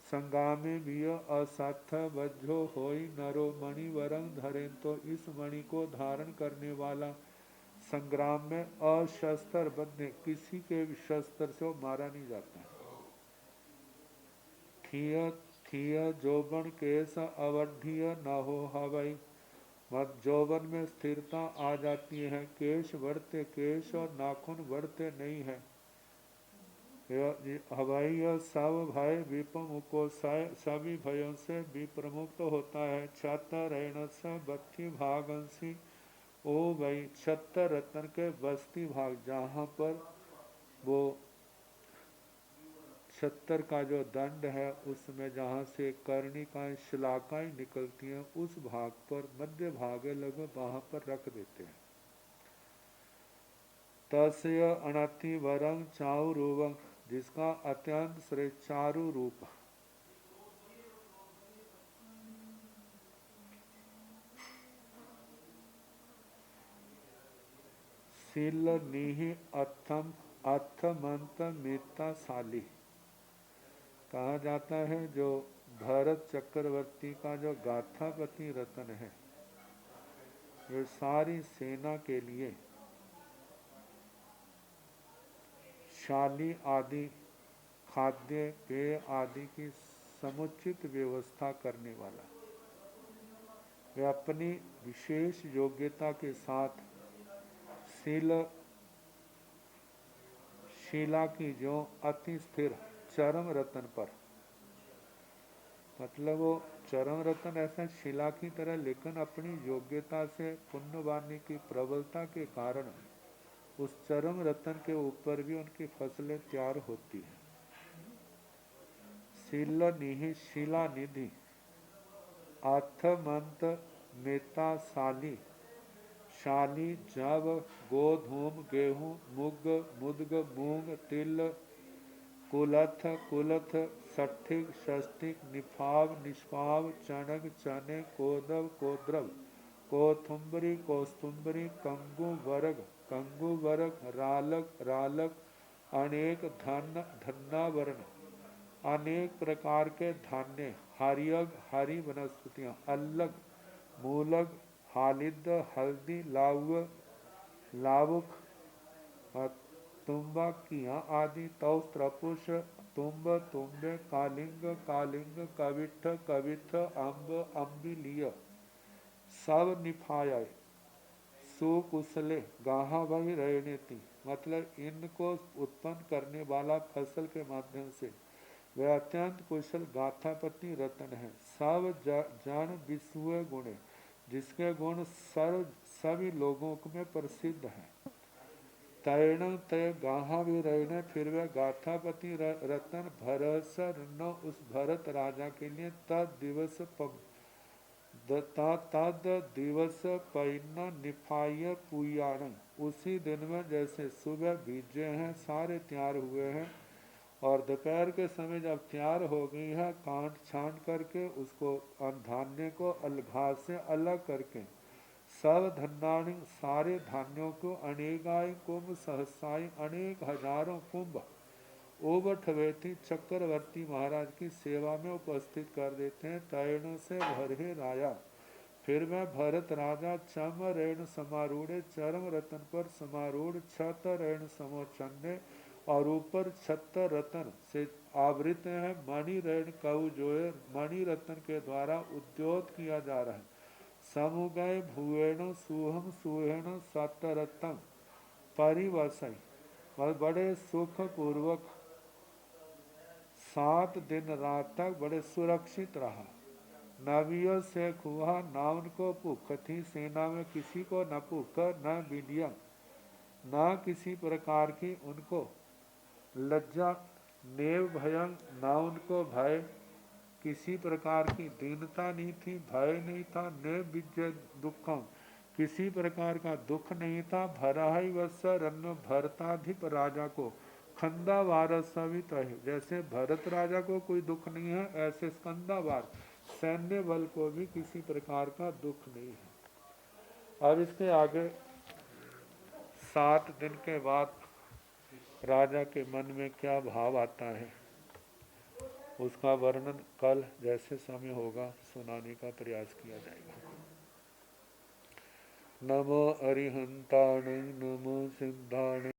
संगामे भी असाथ वज्रो होई नरो मणि वरंग धरें, तो इस मणि को धारण करने वाला संग्राम में अशस्त्र बंधे, किसी के शस्त्र से मारा नहीं जाता है। थिय थिय जोबन केस अवढ़िय न हो हवाई, मत जौवन में स्थिरता आ जाती है, केश बढ़ते, केश और नाखून बढ़ते नहीं है। हवाई सब भय विपम को सभी भयों से विप्रमुक्त होता है। छत्र रण से बत्ती भागंसी, ओ भाई छत्र रत्न के बस्ती भाग, जहाँ पर वो छत्र का जो दंड है उसमें जहाँ से कर्णिकाएं शिलाकाएं निकलती हैं, उस भाग पर मध्य भागे लगभग वहाँ पर रख देते हैं। तस्य अनति वरंग चारु रूपं, जिसका अत्यंत श्रेष्ठ चारु रूप। शील निहि अथम अथमंत मिता शाली, कहा जाता है जो भरत चक्रवर्ती का जो गाथापति रतन है, वे सारी सेना के लिए शाली आदि खाद्य पेय आदि की समुचित व्यवस्था करने वाला। वे अपनी विशेष योग्यता के साथ शीला की जो अति स्थिर चरम रतन पर, मतलब वो चरम रतन ऐसा शिला की तरह, लेकिन अपनी योग्यता से पुण्यवानी की प्रबलता के कारण उस चरम रतन के ऊपर भी उनकी फसलें तैयार होती हैं। शीला निधि अथमंत मेता शाली, शाली जब गोधूम गेहूं मुग मुदग मूंग तिल कुलथ कुलथ सठिक षष्ठिक निफाव निष्पाव चनक चने कोदव कोद्रव कोथुम्बरी कोस्तुम्बरी कंगु वर्ग रालक रालक अनेक धन्नावरण अनेक प्रकार के धान्य हरियग हरी वनस्पतियां अल्लग मूलग हालिद हल्दी लावुक तुम्बाकियां आदि तौस्त्रपुष तुम्ब तुम्बे कालिंग कालिंग कविठ कविठ अम्ब अम्बिलीय सब निफाया सुकुशले गाहा वही रहनेती, मतलब इनको उत्पन्न करने वाला फसल के माध्यम से वह अत्यंत कुशल गाथापति रतन है। सब जन विश्व गुणे, जिसके गुण सभी लोगों में प्रसिद्ध है। तैर्ण तय गाहा भी रहने, फिर वह गाथापति रतन भरसर न उस भरत राजा के लिए तद दिवस पैन निफाय पुयाण, उसी दिन में जैसे सुबह बीजे हैं सारे तैयार हुए हैं और दोपहर के समय जब तैयार हो गई है, काट छांट करके उसको धान्य को घास से अलग करके सब धन्याणि सारे धान्यों को अनेकाय कुंभ सहसाई अनेक हजारों कुंभ ओबठवेती चक्रवर्ती महाराज की सेवा में उपस्थित कर देते हैं। तैर्ण से भरे राया, फिर मैं भरत राजा चम रेण समारूढ़, चरम रतन पर समारूढ़ छत रेण समोचन्ने, और ऊपर छत्र रतन से आवृत है मणि रेण कऊ, जो मणि रतन के द्वारा उद्योत किया जा रहा है। समुगय भुवेण सुहम सुहेण सतरतम परिवसई, और बड़े सुख पूर्वक 7 दिन रात तक बड़े सुरक्षित रहा। नवियों से खुआ ना उनको भूख थी, सेना में किसी को न भूख न बिलियम न किसी प्रकार की उनको लज्जा, नेव भयं न उनको भय, किसी प्रकार की दीनता नहीं थी, भय नहीं था, ने विजय दुखम किसी प्रकार का दुख नहीं था। भराई वत्स रन्न भरताधिप राजा को खंदावार सवित है, जैसे भरत राजा को कोई दुख नहीं है, ऐसे स्कंदावार सैन्य बल को भी किसी प्रकार का दुख नहीं है। अब इसके आगे 7 दिन के बाद राजा के मन में क्या भाव आता है, उसका वर्णन कल जैसे समय होगा सुनाने का प्रयास किया जाएगा। नमो अरिहंताणे नमो सिद्धाणे।